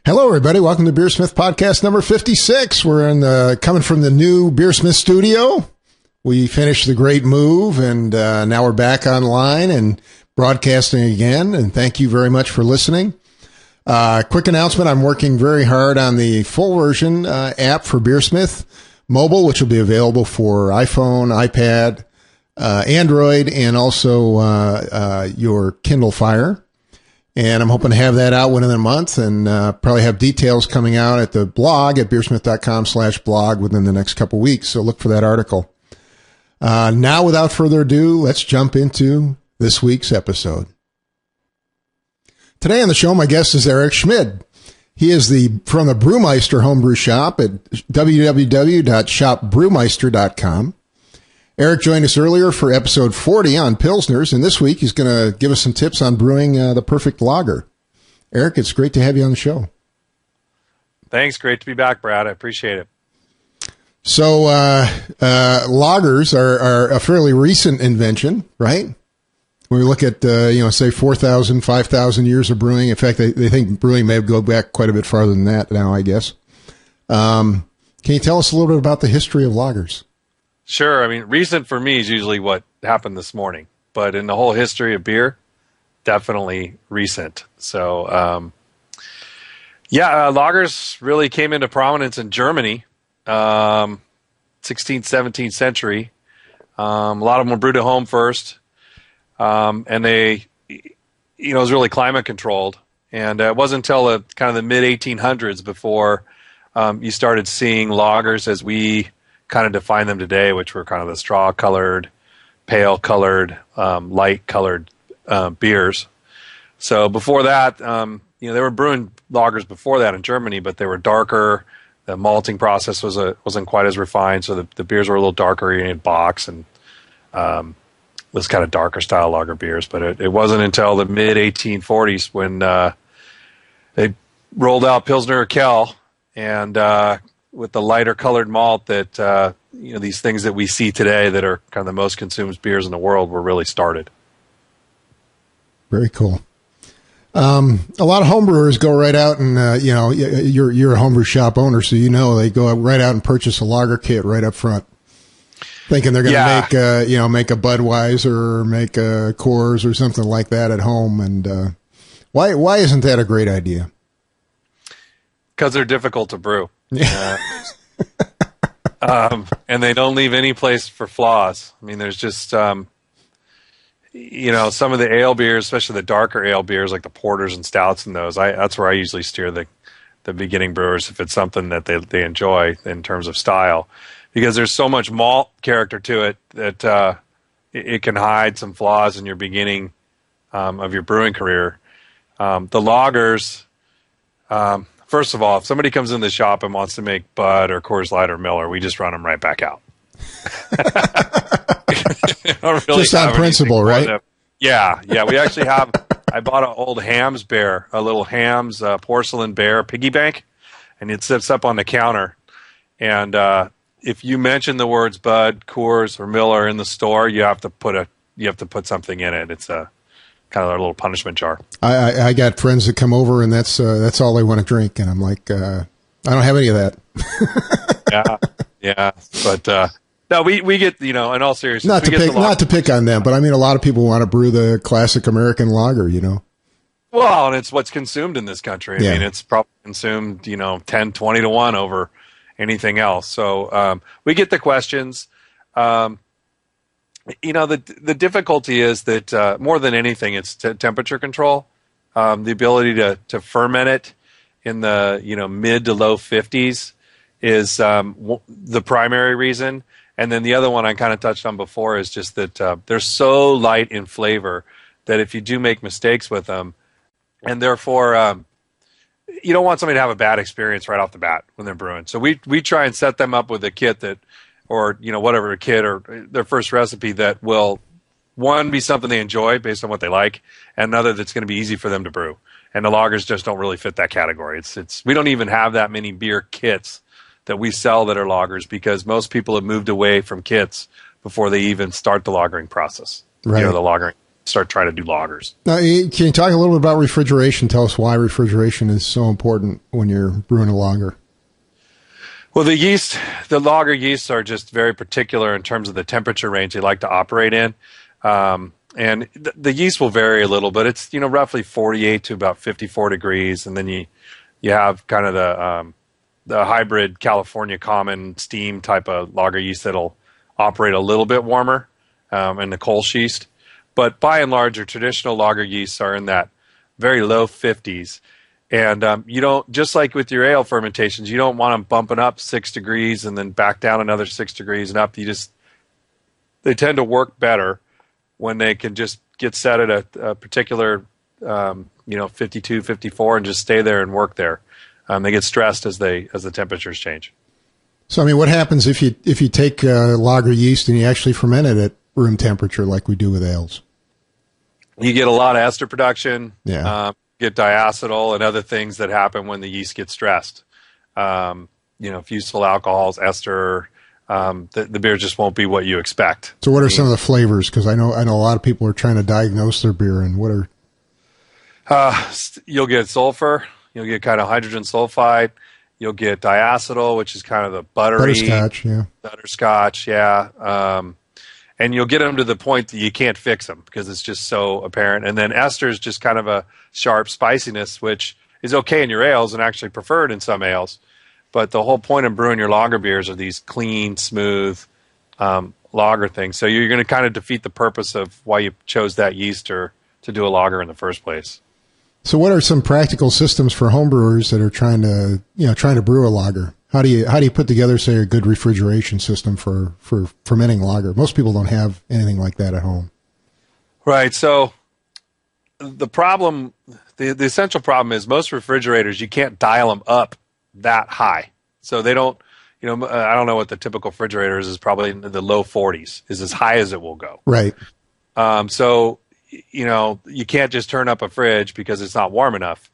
Hello, everybody. Welcome to BeerSmith podcast number 56. We're coming from the new BeerSmith studio. We finished the great move, and now we're back online and broadcasting again. And thank you very much for listening. Quick announcement. I'm working very hard on the full version app for BeerSmith mobile, which will be available for iPhone, iPad, Android, and also your Kindle Fire. And I'm hoping to have that out within a month and probably have details coming out at the blog at beersmith.com/blog within the next couple weeks. So look for that article. Now, without further ado, let's jump into this week's episode. Today on the show, my guest is Erik Schmid. He is from the Brewmeister homebrew shop at www.shopbrewmeister.com. Erik joined us earlier for episode 40 on Pilsners, and this week he's going to give us some tips on brewing the perfect lager. Erik, it's great to have you on the show. Thanks. Great to be back, Brad. I appreciate it. So lagers are a fairly recent invention, right? When we look at, say 4,000, 5,000 years of brewing. In fact, they think brewing may go back quite a bit farther than that now, I guess. Can you tell us a little bit about the history of lagers? Sure. I mean, recent for me is usually what happened this morning, but in the whole history of beer, definitely recent. So, lagers really came into prominence in Germany, 16th, 17th century. A lot of them were brewed at home first, and they, it was really climate controlled. And it wasn't until kind of the mid 1800s before you started seeing lagers as we kind of define them today, which were kind of the straw-colored, pale-colored, light-colored beers. So before that, they were brewing lagers before that in Germany, but they were darker. The malting process wasn't quite as refined, so the beers were a little darker. You had bocks and those kind of darker style lager beers. But it wasn't until the mid-1840s when they rolled out Pilsner Urquell and with the lighter colored malt that, these things that we see today that are kind of the most consumed beers in the world were really started. Very cool. A lot of homebrewers go right out and, you're a homebrew shop owner, so they go right out and purchase a lager kit right up front, thinking they're going to make a Budweiser or make a Coors or something like that at home. And why isn't that a great idea? Because they're difficult to brew. And they don't leave any place for flaws. I mean, there's just, some of the ale beers, especially the darker ale beers like the porters and stouts and those, that's where I usually steer the beginning brewers if it's something that they enjoy in terms of style. Because there's so much malt character to it that it can hide some flaws in your beginning of your brewing career. The lagers... First of all, if somebody comes in the shop and wants to make Bud or Coors Light or Miller, we just run them right back out. Really just on principle, right? Yeah. We actually have, I bought an old Hams bear, a little Hams porcelain bear piggy bank, and it sits up on the counter. And if you mention the words Bud, Coors, or Miller in the store, you have to put something in it. It's kind of our little punishment jar. I got friends that come over and that's all they want to drink, and I'm like, I don't have any of that. yeah. But no, we get in all seriousness. Not to pick on them, but I mean, a lot of people want to brew the classic American lager, Well, and it's what's consumed in this country. I mean, it's probably consumed 10, 20 to 1 over anything else. So we get the questions. The difficulty is that more than anything, it's temperature control. The ability to ferment it in the mid to low 50s is the primary reason. And then the other one I kind of touched on before is just that they're so light in flavor that if you do make mistakes with them, and therefore you don't want somebody to have a bad experience right off the bat when they're brewing. So we try and set them up with a kit that, or whatever, a kit or their first recipe that will, one, be something they enjoy based on what they like, and another that's going to be easy for them to brew. And the lagers just don't really fit that category. We don't even have that many beer kits that we sell that are lagers because most people have moved away from kits before they even start the lagering process. Right. The lagering. start trying to do lagers. Now, can you talk a little bit about refrigeration? Tell us why refrigeration is so important when you're brewing a lager. Well, the lager yeasts are just very particular in terms of the temperature range they like to operate in. And the yeast will vary a little, but it's, roughly 48 to about 54 degrees. And then you have kind of the hybrid California common steam type of lager yeast that'll operate a little bit warmer, and the Kolsch yeast. But by and large, your traditional lager yeasts are in that very low 50s. And you don't, just like with your ale fermentations, you don't want them bumping up 6 degrees and then back down another 6 degrees and up. They tend to work better when they can just get set at a particular, 52, 54 and just stay there and work there. They get stressed as the temperatures change. So, I mean, what happens if you take lager yeast and you actually ferment it at room temperature like we do with ales? You get a lot of ester production. Yeah. Get diacetyl and other things that happen when the yeast gets stressed. Fusel alcohols, ester. The beer just won't be what you expect. So, what are some of the flavors? Because I know a lot of people are trying to diagnose their beer, and what are you'll get sulfur. You'll get kind of hydrogen sulfide. You'll get diacetyl, which is kind of the butterscotch, yeah. And you'll get them to the point that you can't fix them because it's just so apparent. And then ester is just kind of a sharp spiciness, which is okay in your ales and actually preferred in some ales. But the whole point of brewing your lager beers are these clean, smooth lager things. So you're going to kind of defeat the purpose of why you chose that yeast or to do a lager in the first place. So what are some practical systems for homebrewers that are trying to brew a lager? How do you put together, say, a good refrigeration system for fermenting lager? Most people don't have anything like that at home. Right. So the problem, the essential problem is most refrigerators, you can't dial them up that high. So they don't, I don't know what the typical refrigerator is probably in the low 40s, is as high as it will go. Right. So, you can't just turn up a fridge because it's not warm enough.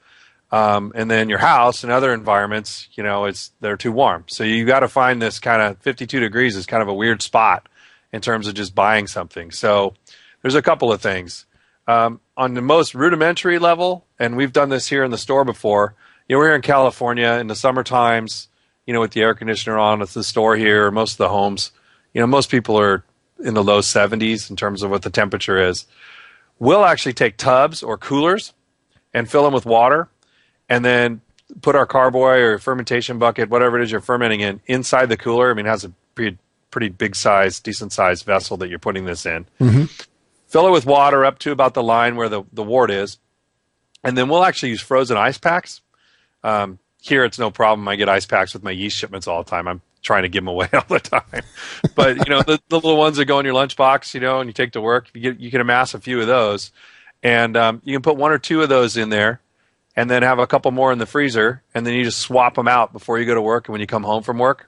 And then your house and other environments, they're too warm. So you got to find this kind of 52 degrees is kind of a weird spot in terms of just buying something. So there's a couple of things. On the most rudimentary level, and we've done this here in the store before, we're here in California in the summer times, with the air conditioner on at the store here, most of the homes, most people are in the low 70s in terms of what the temperature is. We'll actually take tubs or coolers and fill them with water and then put our carboy or fermentation bucket, whatever it is you're fermenting in, inside the cooler. I mean, it has a pretty big size, decent sized vessel that you're putting this in. Mm-hmm. Fill it with water up to about the line where the wort is. And then we'll actually use frozen ice packs. Here it's no problem. I get ice packs with my yeast shipments all the time. I'm trying to give them away all the time. But, the little ones that go in your lunchbox, and you take to work, you can amass a few of those. And you can put one or two of those in there and then have a couple more in the freezer. And then you just swap them out before you go to work and when you come home from work.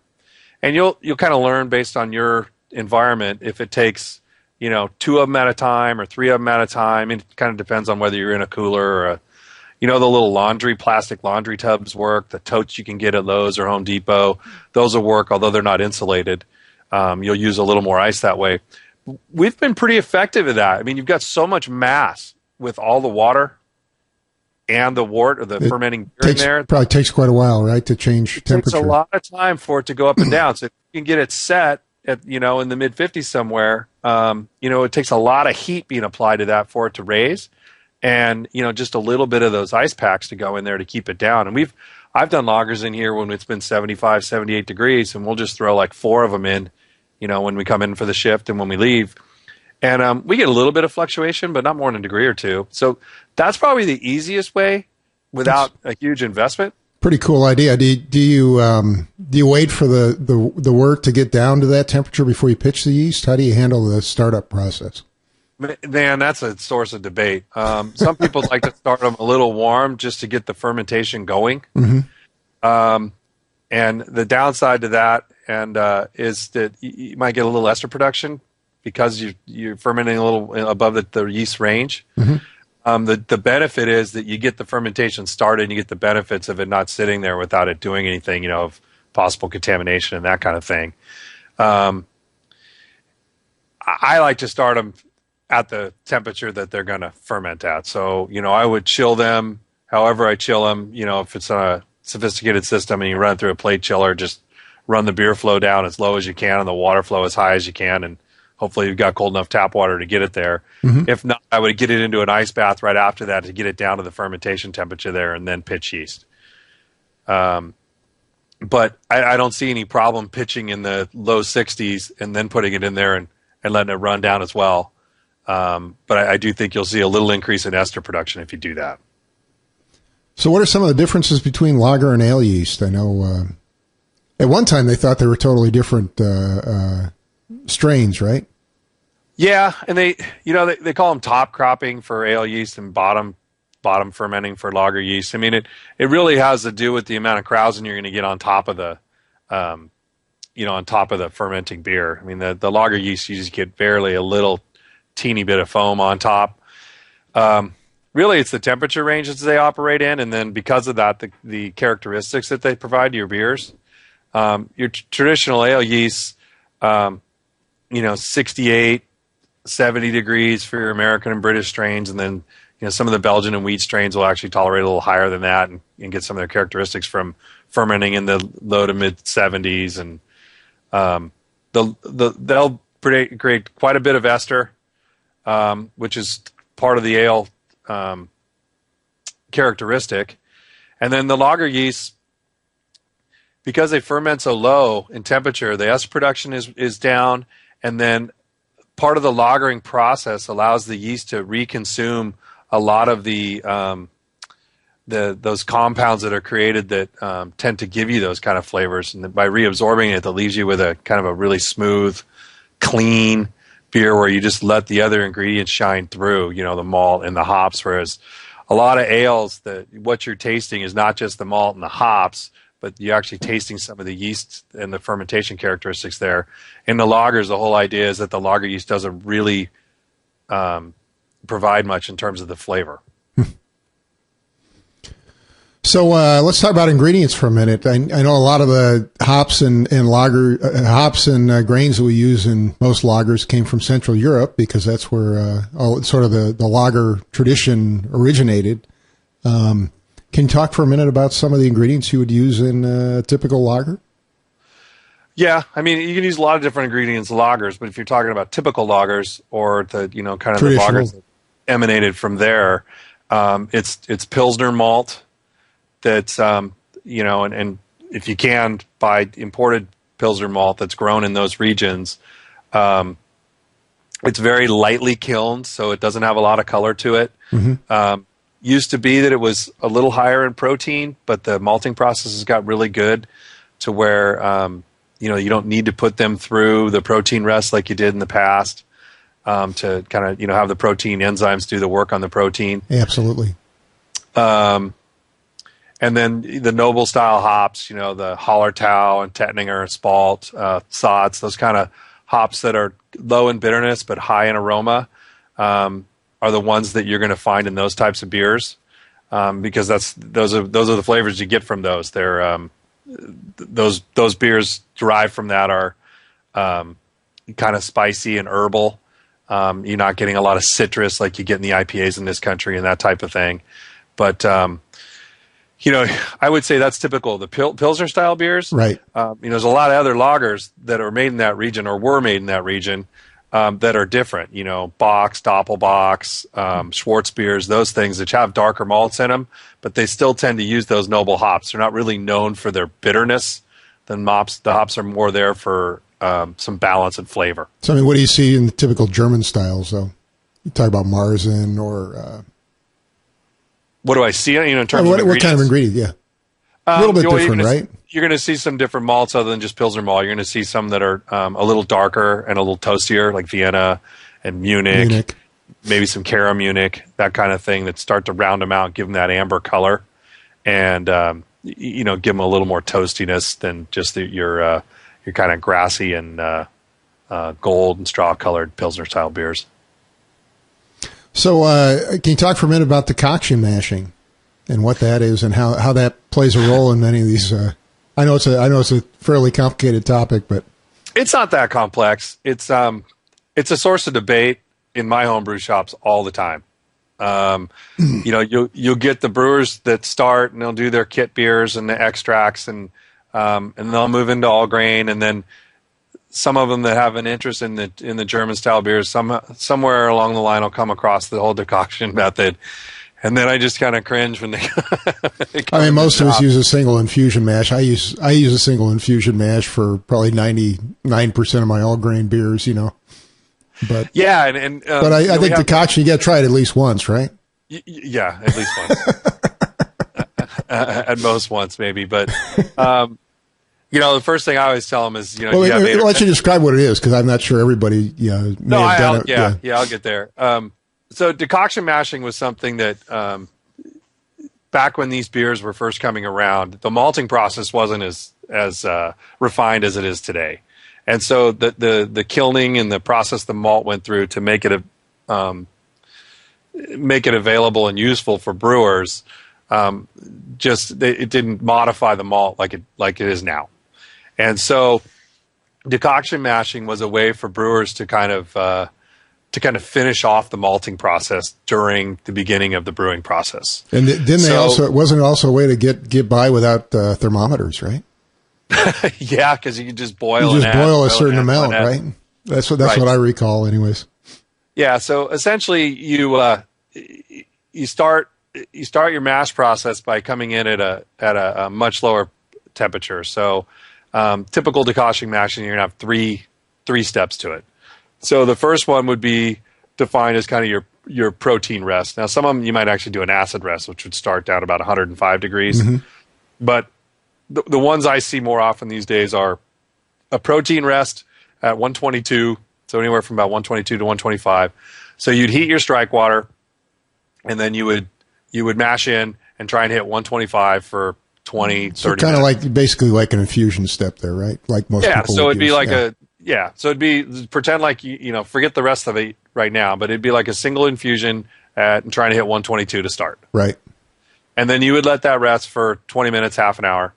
And you'll kind of learn based on your environment if it takes, 2 of them at a time or 3 of them at a time. It kind of depends on whether you're in a cooler or the little plastic laundry tubs work. The totes you can get at Lowe's or Home Depot, those will work, although they're not insulated. You'll use a little more ice that way. We've been pretty effective at that. I mean, you've got so much mass with all the water and the wort or the fermenting beer in there. Probably takes quite a while, right, to change temperature. It takes a lot of time for it to go up and down. So if you can get it set at, in the mid-50s somewhere, it takes a lot of heat being applied to that for it to raise. And, just a little bit of those ice packs to go in there to keep it down. And I've done lagers in here when it's been 75, 78 degrees, and we'll just throw like 4 of them in, when we come in for the shift and when we leave. And we get a little bit of fluctuation, but not more than a degree or two. So that's probably the easiest way without a huge investment. Pretty cool idea. Do you wait for the wort to get down to that temperature before you pitch the yeast? How do you handle the startup process? Man, that's a source of debate. Some people like to start them a little warm just to get the fermentation going. Mm-hmm. And the downside to that is that you might get a little ester production because you're fermenting a little above the yeast range. Mm-hmm. The benefit is that you get the fermentation started and you get the benefits of it not sitting there without it doing anything, of possible contamination and that kind of thing. I like to start them at the temperature that they're going to ferment at. So, I would chill them however I chill them. If it's on a sophisticated system and you run it through a plate chiller, just run the beer flow down as low as you can and the water flow as high as you can, and hopefully you've got cold enough tap water to get it there. Mm-hmm. If not, I would get it into an ice bath right after that to get it down to the fermentation temperature there, and then pitch yeast. But I don't see any problem pitching in the low 60s and then putting it in there and letting it run down as well. But I do think you'll see a little increase in ester production if you do that. So what are some of the differences between lager and ale yeast? I know at one time they thought they were totally different strains, right? Yeah, and they call them top cropping for ale yeast and bottom fermenting for lager yeast. I mean, it really has to do with the amount of krausen you're going to get on top of the fermenting beer. I mean, the lager yeast, you just get barely a little teeny bit of foam on top. Really, it's the temperature ranges they operate in, and then because of that, the characteristics that they provide to your beers. Your traditional ale yeast, 68, 70 degrees for your American and British strains, and then some of the Belgian and wheat strains will actually tolerate a little higher than that and get some of their characteristics from fermenting in the low to mid 70s, and they'll create quite a bit of ester, which is part of the ale characteristic. And then the lager yeast, because they ferment so low in temperature, the ester production is down, and then part of the lagering process allows the yeast to reconsume a lot of those compounds that are created that tend to give you those kind of flavors, and by reabsorbing it, that leaves you with a kind of a really smooth, clean beer where you just let the other ingredients shine through, the malt and the hops. Whereas a lot of ales, what you're tasting is not just the malt and the hops, but you're actually tasting some of the yeast and the fermentation characteristics there. In the lagers, the whole idea is that the lager yeast doesn't really provide much in terms of the flavor. So let's talk about ingredients for a minute. I know a lot of the hops and lager hops and grains that we use in most lagers came from Central Europe, because that's where sort of the lager tradition originated. Can you talk for a minute about some of the ingredients you would use in a typical lager? Yeah, I mean, you can use a lot of different ingredients in lagers, but if you're talking about typical lagers or the kind of the lagers that emanated from there, it's Pilsner malt. That's and if you can buy imported Pilsner malt that's grown in those regions, it's very lightly kilned, so it doesn't have a lot of color to it. Mm-hmm. Used to be that it was a little higher in protein, but the malting process has got really good to where you don't need to put them through the protein rest like you did in the past to kind of have the protein enzymes do the work on the protein. Absolutely. And then the noble style hops, the Hallertau and Tettnanger, Spalt, Satz, those kind of hops that are low in bitterness but high in aroma, are the ones that you're going to find in those types of beers, because those are the flavors you get from those. They're those beers derived from that are kind of spicy and herbal. You're not getting a lot of citrus like you get in the IPAs in this country and that type of thing, but I would say that's typical of the Pilsner style beers. Right. There's a lot of other lagers that are made in that region or were made in that region that are different. Box, Doppelbox, Schwarzbiers, those things that have darker malts in them, but they still tend to use those noble hops. They're not really known for their bitterness. The hops are more there for some balance and flavor. So, what do you see in the typical German styles, though? You talk about Marzen or... What do I see in terms of ingredients? What kind of ingredient? Yeah. A little bit different, right? You're going to see some different malts other than just Pilsner malt. You're going to see some that are a little darker and a little toastier, like Vienna and Munich. Maybe some Cara Munich, that kind of thing, that start to round them out, give them that amber color, and give them a little more toastiness than just your kind of grassy and gold and straw-colored Pilsner-style beers. So can you talk for a minute about decoction mashing and what that is and how that plays a role in many of these? I know it's a fairly complicated topic, but it's not that complex. It's a source of debate. in my homebrew shops all the time. You'll get the brewers that start and they'll do their kit beers and the extracts and they'll move into all grain, and then some of them that have an interest in the German style beers, somewhere along the line will come across the whole decoction method, and then I just kind of cringe when they. I mean, most of us use a single infusion mash. I use a single infusion mash for probably 99% of my all grain beers, But yeah, but I think decoction, you got to try it at least once, right? Yeah, at least once. At most once, maybe. But the first thing I always tell them is, Well, why don't you describe what it is? Because I'm not sure everybody, may have done it. Yeah, I'll get there. So decoction mashing was something that back when these beers were first coming around, the malting process wasn't as refined as it is today. And so the kilning and the process the malt went through to make it available and useful for brewers, it didn't modify the malt like it is now. And so decoction mashing was a way for brewers to kind of finish off the malting process during the beginning of the brewing process. And wasn't it also a way to get by without thermometers, right? Yeah, because you can just boil. You just boil a certain amount, right? That's what I recall, anyways. Yeah. So essentially, you start your mash process by coming in at a much lower temperature. So typical decoction mashing, you're gonna have three steps to it. So the first one would be defined as kind of your protein rest. Now, some of them you might actually do an acid rest, which would start down about 105 degrees, but the ones I see more often these days are a protein rest at 122, so anywhere from about 122 to 125. So you'd heat your strike water, and then you would mash in and try and hit 125 for 20, 30 so kind of basically like an infusion step there, right? Like most people so it'd be use. like so it'd be, pretend like, forget the rest of it right now, but it'd be like a single infusion and trying to hit 122 to start. Right. And then you would let that rest for 20 minutes, half an hour.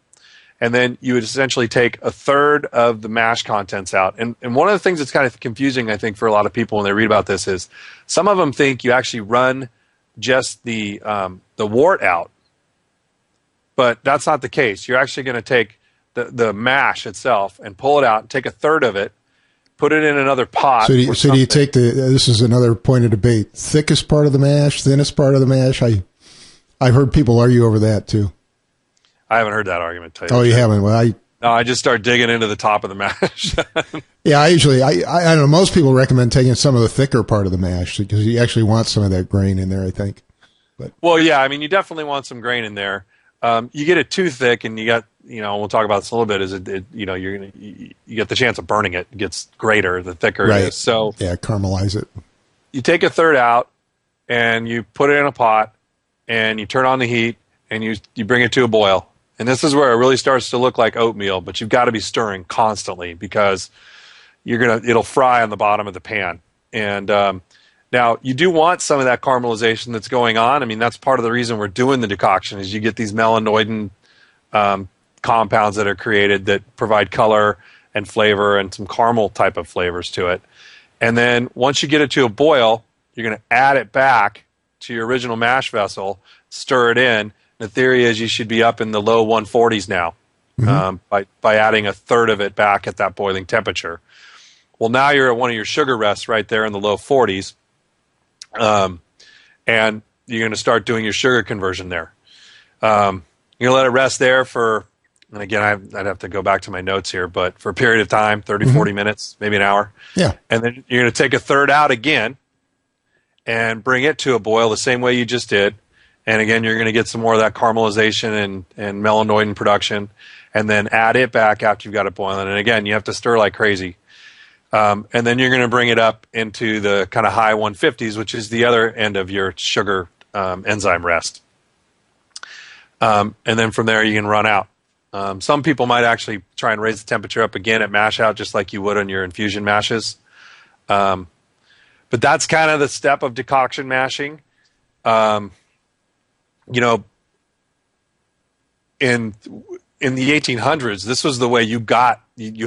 And then you would essentially take a third of the mash contents out. And one of the things that's kind of confusing, I think, for a lot of people when they read about this is some of them think you actually run just the wort out. But that's not the case. You're actually going to take the mash itself and pull it out, and take a third of it, put it in another pot. So do you take this is another point of debate, thickest part of the mash, thinnest part of the mash? I've heard people argue over that too. I haven't heard that argument. Oh, you haven't? Well, I just start digging into the top of the mash. Yeah, I don't know. Most people recommend taking some of the thicker part of the mash because you actually want some of that grain in there, I think. But well, yeah, I mean, you definitely want some grain in there. You get it too thick, and you got, we'll talk about this a little bit. You get the chance of burning it. It gets greater the thicker it is. So yeah, caramelize it. You take a third out, and you put it in a pot, and you turn on the heat, and you bring it to a boil. And this is where it really starts to look like oatmeal, but you've got to be stirring constantly because it'll fry on the bottom of the pan. And now you do want some of that caramelization that's going on. I mean, that's part of the reason we're doing the decoction is you get these melanoidin compounds that are created that provide color and flavor and some caramel type of flavors to it. And then once you get it to a boil, you're going to add it back to your original mash vessel, stir it in. The theory is you should be up in the low 140s now by adding a third of it back at that boiling temperature. Well, now you're at one of your sugar rests right there in the low 40s, and you're going to start doing your sugar conversion there. You're going to let it rest there for, and again, I'd have to go back to my notes here, but for a period of time, 30, 40 minutes, maybe an hour. Yeah. And then you're going to take a third out again and bring it to a boil the same way you just did. And again, you're going to get some more of that caramelization and melanoidin production, and then add it back after you've got it boiling. And again, you have to stir like crazy. And then you're going to bring it up into the kind of high 150s, which is the other end of your sugar enzyme rest. And then from there, you can run out. Some people might actually try and raise the temperature up again at mash out, just like you would on your infusion mashes. But that's kind of the step of decoction mashing. In the 1800s, this was the way you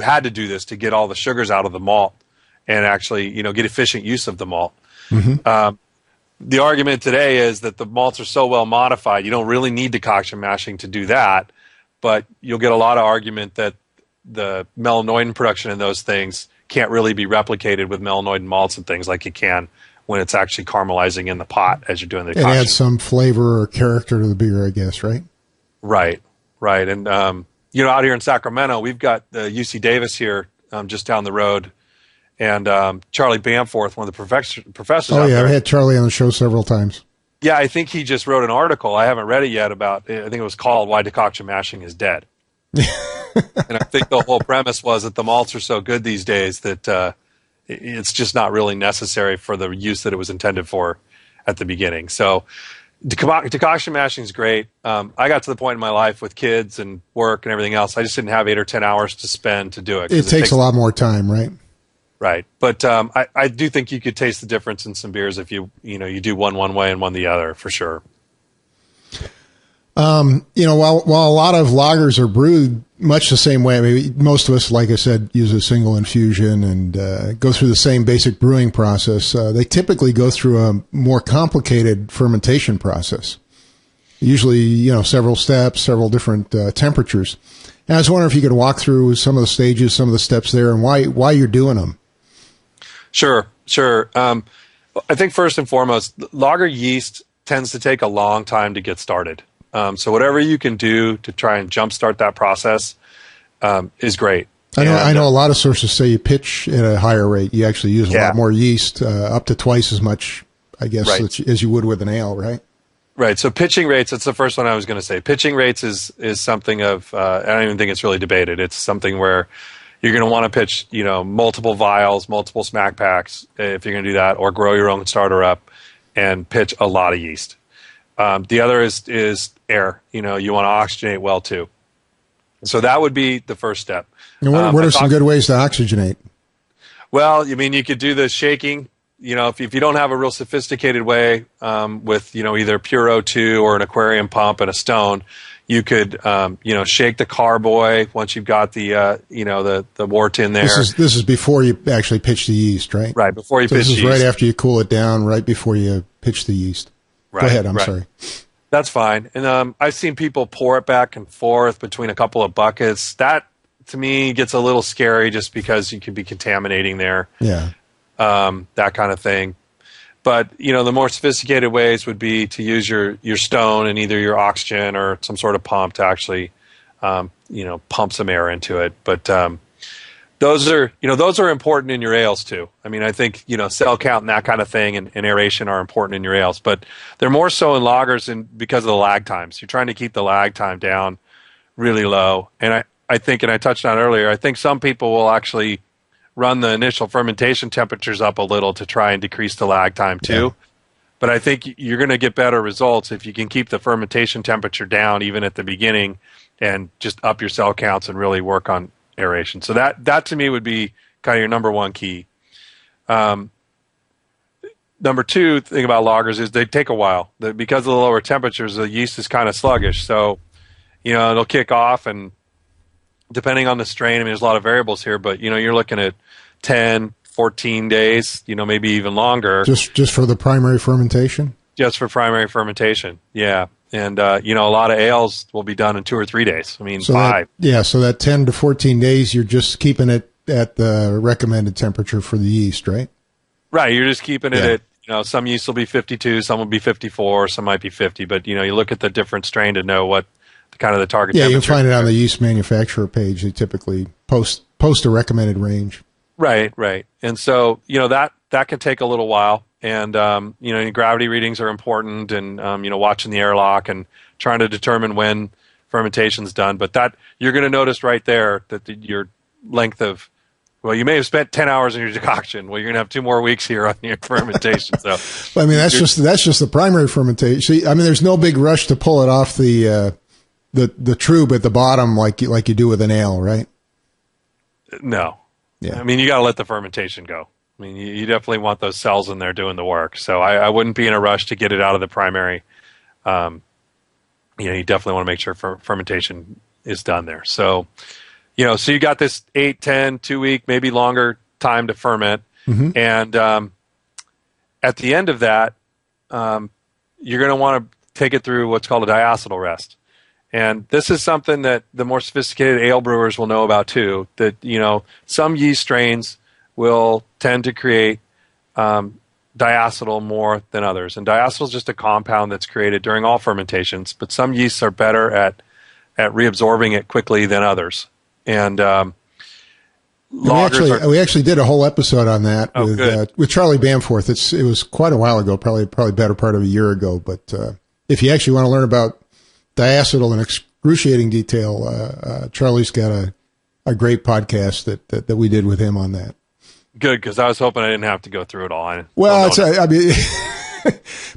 had to do this to get all the sugars out of the malt and actually, get efficient use of the malt. The argument today is that the malts are so well modified, you don't really need decoction mashing to do that, but you'll get a lot of argument that the melanoidin production in those things can't really be replicated with melanoidin malts and things like you can when it's actually caramelizing in the pot as you're doing the decoction. It adds some flavor or character to the beer, I guess, right? Right. And, out here in Sacramento, we've got the UC Davis here just down the road. And Charlie Bamforth, one of the professors out there. I had Charlie on the show several times. Yeah, I think he just wrote an article. I haven't read it yet I think it was called Why Decoction Mashing is Dead. And I think the whole premise was that the malts are so good these days that it's just not really necessary for the use that it was intended for at the beginning. So decoction mashing is great. I got to the point in my life with kids and work and everything else, I just didn't have 8 or 10 hours to spend to do it. It takes a lot more time, right? Right. But I do think you could taste the difference in some beers if you do one way and one the other, for sure. While a lot of lagers are brewed much the same way, I mean, most of us, like I said, use a single infusion and go through the same basic brewing process. They typically go through a more complicated fermentation process. Usually, several steps, several different temperatures. And I was wondering if you could walk through some of the stages, some of the steps there, and why you're doing them. Sure. I think first and foremost, lager yeast tends to take a long time to get started. So whatever you can do to try and jumpstart that process is great. I know a lot of sources say you pitch at a higher rate. You actually use a lot more yeast, up to twice as much, I guess, as you would with an ale, right? Right. So pitching rates, that's the first one I was going to say. Pitching rates is something of, I don't even think it's really debated. It's something where you're going to want to pitch, multiple vials, multiple smack packs, if you're going to do that, or grow your own starter up and pitch a lot of yeast. The other is air. You want to oxygenate well too. So that would be the first step. And what are some good ways to oxygenate? Well, you could do the shaking. If you don't have a real sophisticated way with, either pure O2 or an aquarium pump and a stone, you could, shake the carboy once you've got the, the wort in there. This is before you actually pitch the yeast, right? Right, before you pitch the yeast. This is right after you cool it down, right before you pitch the yeast. Right, Go ahead, I'm sorry. That's fine. And I've seen people pour it back and forth between a couple of buckets. That, to me, gets a little scary just because you could be contaminating there. Yeah. That kind of thing. But, the more sophisticated ways would be to use your stone and either your oxygen or some sort of pump to actually, pump some air into it. But those are important in your ales too. I mean, I think, cell count and that kind of thing and aeration are important in your ales, but they're more so in lagers because of the lag times. You're trying to keep the lag time down really low. And I think, and I touched on it earlier, I think some people will actually run the initial fermentation temperatures up a little to try and decrease the lag time too. Yeah. But I think you're going to get better results if you can keep the fermentation temperature down even at the beginning and just up your cell counts and really work on aeration. So that to me would be kind of your number one key. Number two thing about lagers is they take a while. Because of the lower temperatures, the yeast is kind of sluggish. So, it'll kick off, and depending on the strain, I mean, there's a lot of variables here, but, you're looking at 10, 14 days, maybe even longer. Just for the primary fermentation? Just for primary fermentation, yeah. And, a lot of ales will be done in 2 or 3 days. I mean, 5. So that 10 to 14 days, you're just keeping it at the recommended temperature for the yeast, right? Right. You're just keeping it at, some yeast will be 52, some will be 54, some might be 50. But, you look at the different strain to know what kind of the target temperature. Yeah, you'll find it on the yeast manufacturer page. They typically post a recommended range. Right. And so, that can take a little while. And, gravity readings are important and, watching the airlock and trying to determine when fermentation's done. But that you're going to notice right there that your length of, you may have spent 10 hours in your decoction. Well, you're going to have 2 more weeks here on your fermentation. So, I mean, that's just the primary fermentation. See, I mean, there's no big rush to pull it off the trube at the bottom like you do with an ale, right? No. Yeah. I mean, you got to let the fermentation go. I mean, you definitely want those cells in there doing the work. So I wouldn't be in a rush to get it out of the primary. You definitely want to make sure fermentation is done there. So, so you got this 8, 10, 2 week, maybe longer time to ferment. Mm-hmm. And at the end of that, you're going to want to take it through what's called a diacetyl rest. And this is something that the more sophisticated ale brewers will know about too, that, some yeast strains will tend to create diacetyl more than others. And diacetyl is just a compound that's created during all fermentations, but some yeasts are better at reabsorbing it quickly than others. And we actually did a whole episode on that with Charlie Bamforth. It was quite a while ago, probably better part of a year ago. But if you actually want to learn about diacetyl in excruciating detail, Charlie's got a great podcast that we did with him on that. Good, because I was hoping I didn't have to go through it all.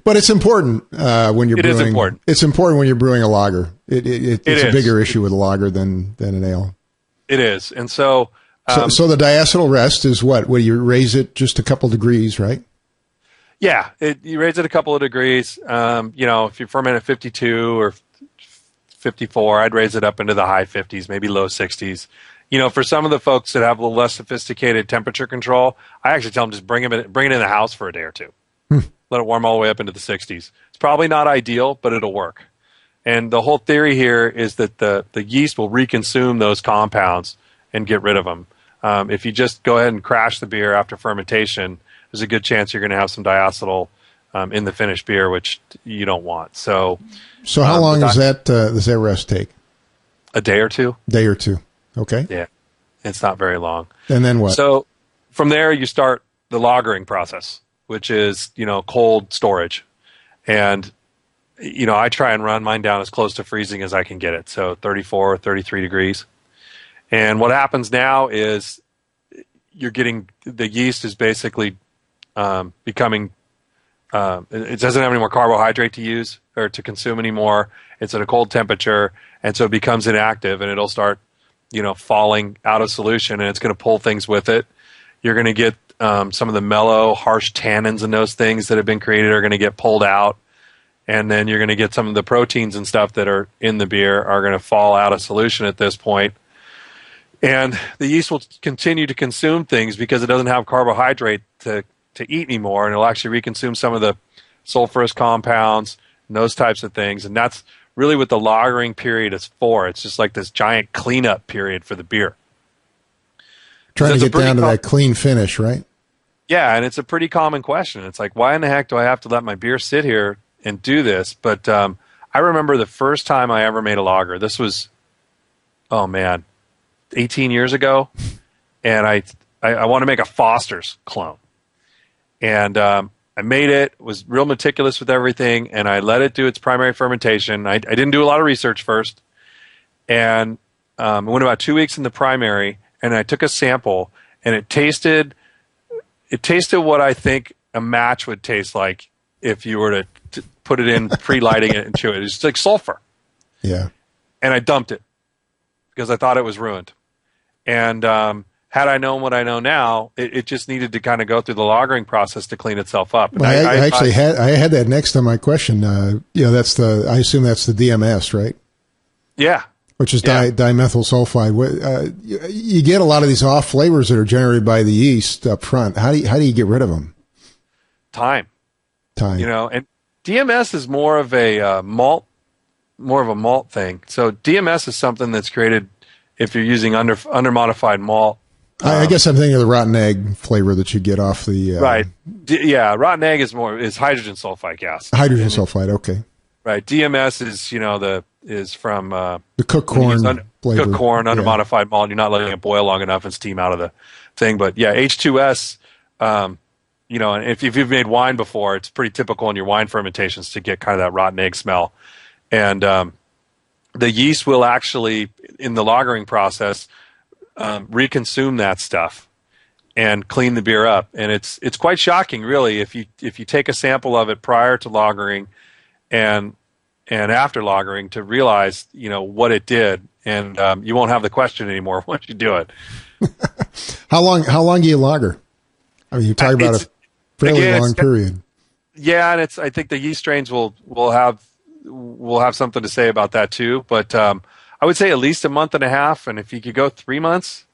But it's important when you're brewing. It is important. It's important when you're brewing a lager. It's a bigger issue with a lager than an ale. It is, and so so the diacetyl rest is what? Where you raise it just a couple degrees, right? Yeah, you raise it a couple of degrees. If you ferment at 52 or 54, I'd raise it up into the high 50s, maybe low 60s. For some of the folks that have a little less sophisticated temperature control, I actually tell them just bring it in the house for a day or two. Let it warm all the way up into the 60s. It's probably not ideal, but it'll work. And the whole theory here is that the yeast will reconsume those compounds and get rid of them. If you just go ahead and crash the beer after fermentation, there's a good chance you're going to have some diacetyl in the finished beer, which you don't want. So how long does that rest take? A day or two. Day or two. Okay. Yeah, it's not very long. And then what? So from there, you start the lagering process, which is, cold storage. And, I try and run mine down as close to freezing as I can get it. So 34, 33 degrees. And what happens now is you're getting, the yeast is basically becoming, it doesn't have any more carbohydrate to use or to consume anymore. It's at a cold temperature. And so it becomes inactive and it'll start, falling out of solution, and it's going to pull things with it. You're going to get some of the mellow, harsh tannins and those things that have been created are going to get pulled out. And then you're going to get some of the proteins and stuff that are in the beer are going to fall out of solution at this point. And the yeast will continue to consume things because it doesn't have carbohydrate to eat anymore, and it'll actually reconsume some of the sulfurous compounds and those types of things. And that's really what the lagering period is for. It's just like this giant cleanup period for the beer. Trying to get down to that clean finish, right? Yeah, and it's a pretty common question. It's like, why in the heck do I have to let my beer sit here and do this? But I remember the first time I ever made a lager. This was, 18 years ago. And I want to make a Foster's clone. And I made it, was real meticulous with everything, and I let it do its primary fermentation. I didn't do a lot of research first. And I went about 2 weeks in the primary, and I took a sample, and it tasted what I think a match would taste like if you were to put it in, pre-lighting it and chew it. It's just like sulfur. Yeah. And I dumped it because I thought it was ruined. And had I known what I know now, it just needed to kind of go through the lagering process to clean itself up. Well, I had that next on my question. I assume that's the DMS, right? Yeah. Which is dimethyl sulfide. You get a lot of these off flavors that are generated by the yeast up front. How do you get rid of them? Time. And DMS is more of a malt thing. So DMS is something that's created if you're using under modified malt. I guess I'm thinking of the rotten egg flavor that you get off the right. Rotten egg is hydrogen sulfide gas. Hydrogen sulfide, okay. Right. DMS is from the cooked corn flavor. Cooked corn under modified malt. You're not letting it boil long enough and steam out of the thing. But yeah, H2S. And if you've made wine before, it's pretty typical in your wine fermentations to get kind of that rotten egg smell. And the yeast will actually, in the lagering process, reconsume that stuff and clean the beer up. And it's quite shocking, really, if you take a sample of it prior to lagering and after lagering to realize what it did, and you won't have the question anymore once you do it. How long do you lager? I mean, you talk about a fairly long period. Yeah, and I think the yeast strains will have something to say about that too. But I would say at least a month and a half, and if you could go 3 months,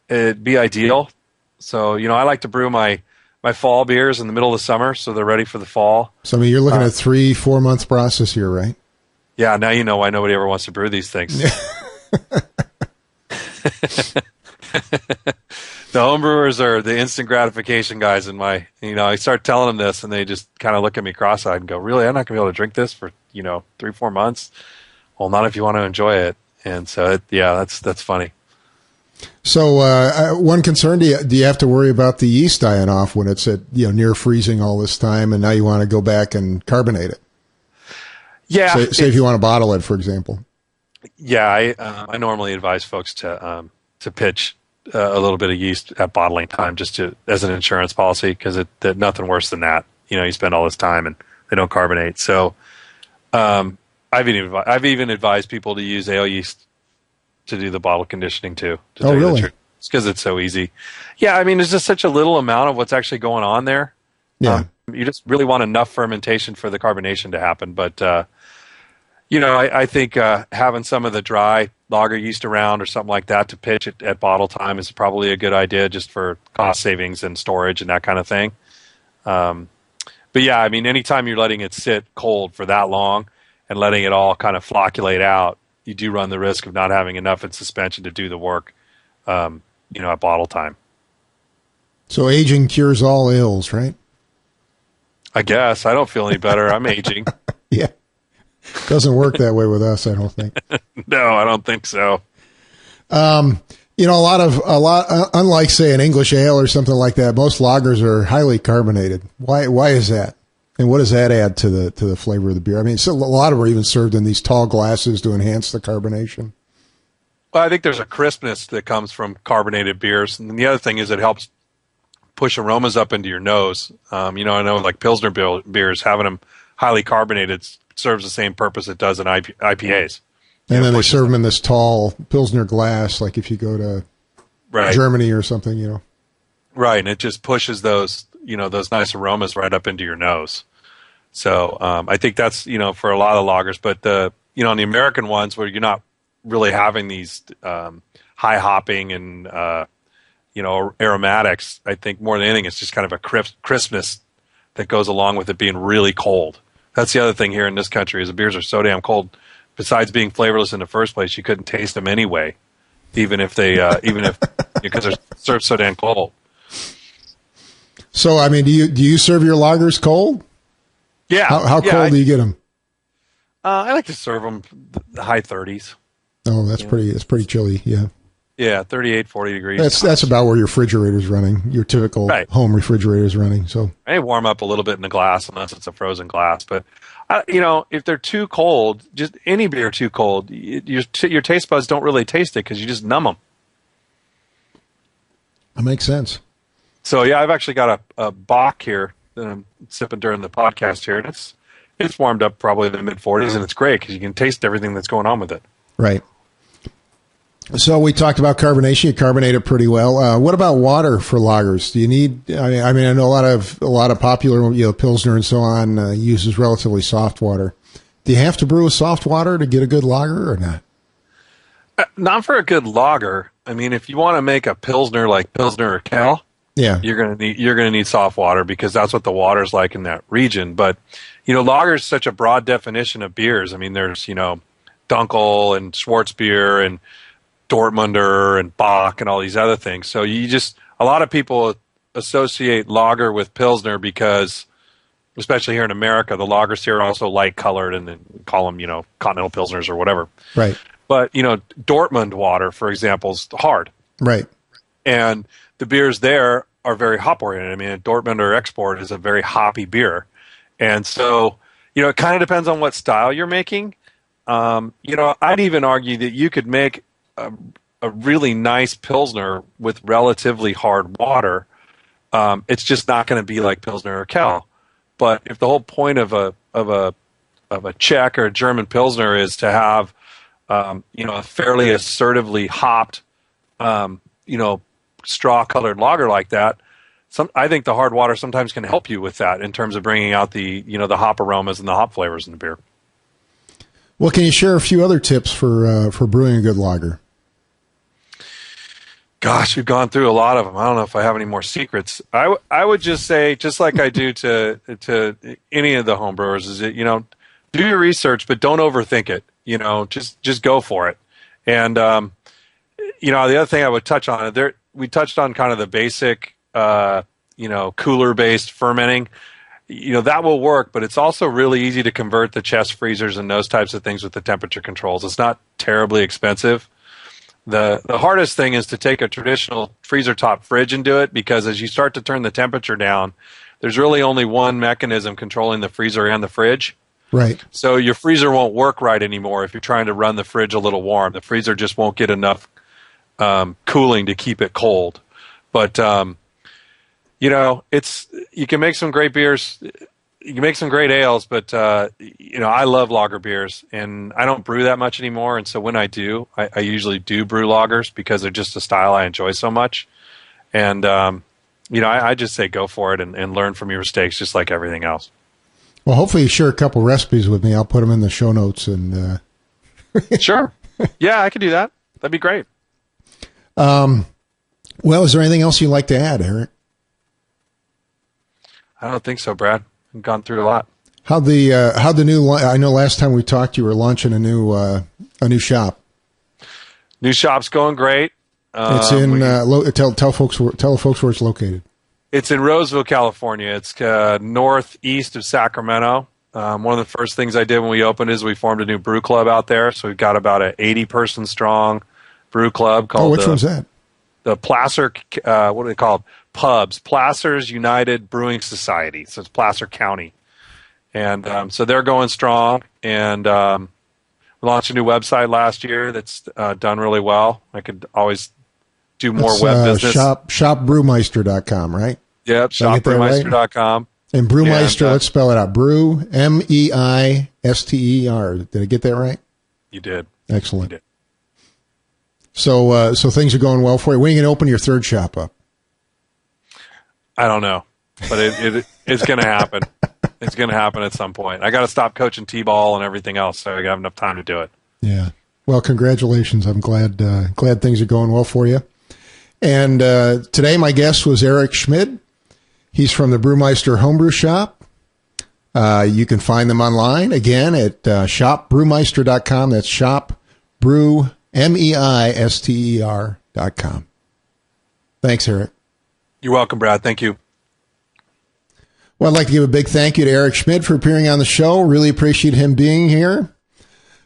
it'd be ideal. So I like to brew my my fall beers in the middle of the summer, so they're ready for the fall. So I mean, you're looking at 3-4 month process here, right? Yeah, now you know why nobody ever wants to brew these things. The homebrewers are the instant gratification guys in my, I start telling them this and they just kind of look at me cross-eyed and go, really? I'm not going to be able to drink this for, 3-4 months? Well, not if you want to enjoy it. And so, that's funny. So one concern, do you have to worry about the yeast dying off when it's at, near freezing all this time and now you want to go back and carbonate it? Yeah. Say if you want to bottle it, for example. Yeah, I normally advise folks to pitch a little bit of yeast at bottling time, just as an insurance policy, because nothing worse than that. You spend all this time and they don't carbonate. So, I've even advised people to use ale yeast to do the bottle conditioning too. Oh, really? It's because it's so easy. Yeah, I mean, there's just such a little amount of what's actually going on there. Yeah, you just really want enough fermentation for the carbonation to happen, but. I think having some of the dry lager yeast around or something like that to pitch it at bottle time is probably a good idea just for cost savings and storage and that kind of thing. But yeah, I mean, anytime you're letting it sit cold for that long and letting it all kind of flocculate out, you do run the risk of not having enough in suspension to do the work, at bottle time. So aging cures all ills, right? I guess. I don't feel any better. I'm aging. Yeah. Doesn't work that way with us, I don't think. No, I don't think so. Unlike say an English ale or something like that, most lagers are highly carbonated. Why is that? And what does that add to the flavor of the beer? I mean, a lot of them are even served in these tall glasses to enhance the carbonation. Well, I think there's a crispness that comes from carbonated beers, and the other thing is it helps push aromas up into your nose. I know like Pilsner beers, having them highly carbonated serves the same purpose it does in IPAs. And then they serve them in this tall Pilsner glass, like if you go to Germany or something, Right, and it just pushes those nice aromas right up into your nose. So I think that's, for a lot of lagers. But, on the American ones where you're not really having these high hopping and, aromatics, I think more than anything it's just kind of a crispness that goes along with it being really cold. That's the other thing here in this country is the beers are so damn cold. Besides being flavorless in the first place, you couldn't taste them anyway, because they're served so damn cold. So, I mean, do you serve your lagers cold? Yeah. How cold do you get them? I like to serve them the high 30s. Oh, that's pretty chilly. Yeah. Yeah, 38, 40 degrees. That's about where your refrigerator's running. Your typical home refrigerator's running. So they warm up a little bit in the glass unless it's a frozen glass. But if they're too cold, just any beer too cold, your taste buds don't really taste it because you just numb them. That makes sense. So yeah, I've actually got a Bock here that I'm sipping during the podcast here, and it's warmed up probably in the mid 40s, and it's great because you can taste everything that's going on with it. Right. So we talked about carbonation. You carbonate it pretty well. What about water for lagers? Do you need? I mean, I know a lot of popular, Pilsner and so on uses relatively soft water. Do you have to brew with soft water to get a good lager or not? Not for a good lager. I mean, if you want to make a Pilsner like Pilsner or Kel, yeah, you're gonna need soft water because that's what the water's like in that region. But lager is such a broad definition of beers. I mean, there's Dunkel and Schwarzbier and Dortmunder and Bock and all these other things. So a lot of people associate lager with Pilsner because, especially here in America, the lagers here are also light colored and then call them, continental Pilsners or whatever. Right. But, Dortmund water, for example, is hard. Right. And the beers there are very hop oriented. I mean, a Dortmunder Export is a very hoppy beer. And so, it kind of depends on what style you're making. I'd even argue that you could make a really nice Pilsner with relatively hard water. It's just not going to be like Pilsner or Kel. But if the whole point of a Czech or a German Pilsner is to have a fairly assertively hopped straw colored lager like that, I think the hard water sometimes can help you with that in terms of bringing out the hop aromas and the hop flavors in the beer. Well, can you share a few other tips for brewing a good lager? Gosh, we've gone through a lot of them. I don't know if I have any more secrets. I would just say, just like I do to any of the home brewers, is that, do your research, but don't overthink it. Just go for it. And the other thing I would touch on there, we touched on kind of the basic, cooler based fermenting. That will work, but it's also really easy to convert the chest freezers and those types of things with the temperature controls. It's not terribly expensive. The hardest thing is to take a traditional freezer top fridge and do it, because as you start to turn the temperature down, there's really only one mechanism controlling the freezer and the fridge. Right. So your freezer won't work right anymore if you're trying to run the fridge a little warm. The freezer just won't get enough cooling to keep it cold. But you can make some great beers. You can make some great ales, but I love lager beers, and I don't brew that much anymore. And so when I do, I usually do brew lagers because they're just a style I enjoy so much. And I just say go for it and learn from your mistakes, just like everything else. Well, hopefully you share a couple recipes with me. I'll put them in the show notes. And Sure, yeah, I could do that. That'd be great. Well, is there anything else you'd like to add, Erik? I don't think so, Brad. I've gone through a lot. How'd the new? I know last time we talked, you were launching a new shop. New shop's going great. It's in tell folks where it's located. It's in Roseville, California. It's northeast of Sacramento. One of the first things I did when we opened is we formed a new brew club out there. So we've got about an 80-person strong brew club called. Oh, which one's that? The Placer. What are they called? Pubs, Placer's United Brewing Society. So it's Placer County. And so they're going strong. And we launched a new website last year that's done really well. I could always do more web business. Shopbrewmeister.com, right? Yep, shopbrewmeister.com. And Brewmeister, let's spell it out. Brew, M-E-I-S-T-E-R. Did I get that right? You did. Excellent. You did. So things are going well for you. When are you going to open your third shop up? I don't know, but it's going to happen. It's going to happen at some point. I got to stop coaching t-ball and everything else, so I got enough time to do it. Yeah. Well, congratulations. I'm glad things are going well for you. And today my guest was Erik Schmid. He's from the Brewmeister Homebrew Shop. You can find them online, again, at shopbrewmeister.com. That's shopbrewmeister.com. Thanks, Erik. You're welcome, Brad. Thank you. Well, I'd like to give a big thank you to Erik Schmid for appearing on the show. Really appreciate him being here.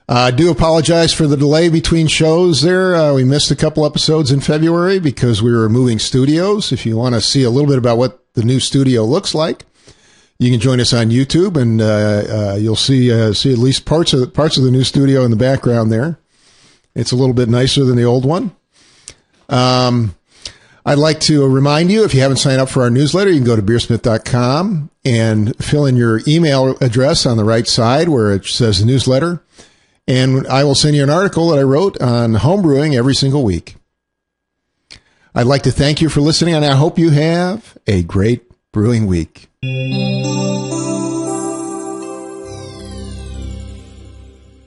I do apologize for the delay between shows there. We missed a couple episodes in February because we were moving studios. If you want to see a little bit about what the new studio looks like, you can join us on YouTube, and you'll see at least parts of the new studio in the background there. It's a little bit nicer than the old one. I'd like to remind you, if you haven't signed up for our newsletter, you can go to BeerSmith.com and fill in your email address on the right side where it says newsletter. And I will send you an article that I wrote on homebrewing every single week. I'd like to thank you for listening, and I hope you have a great brewing week.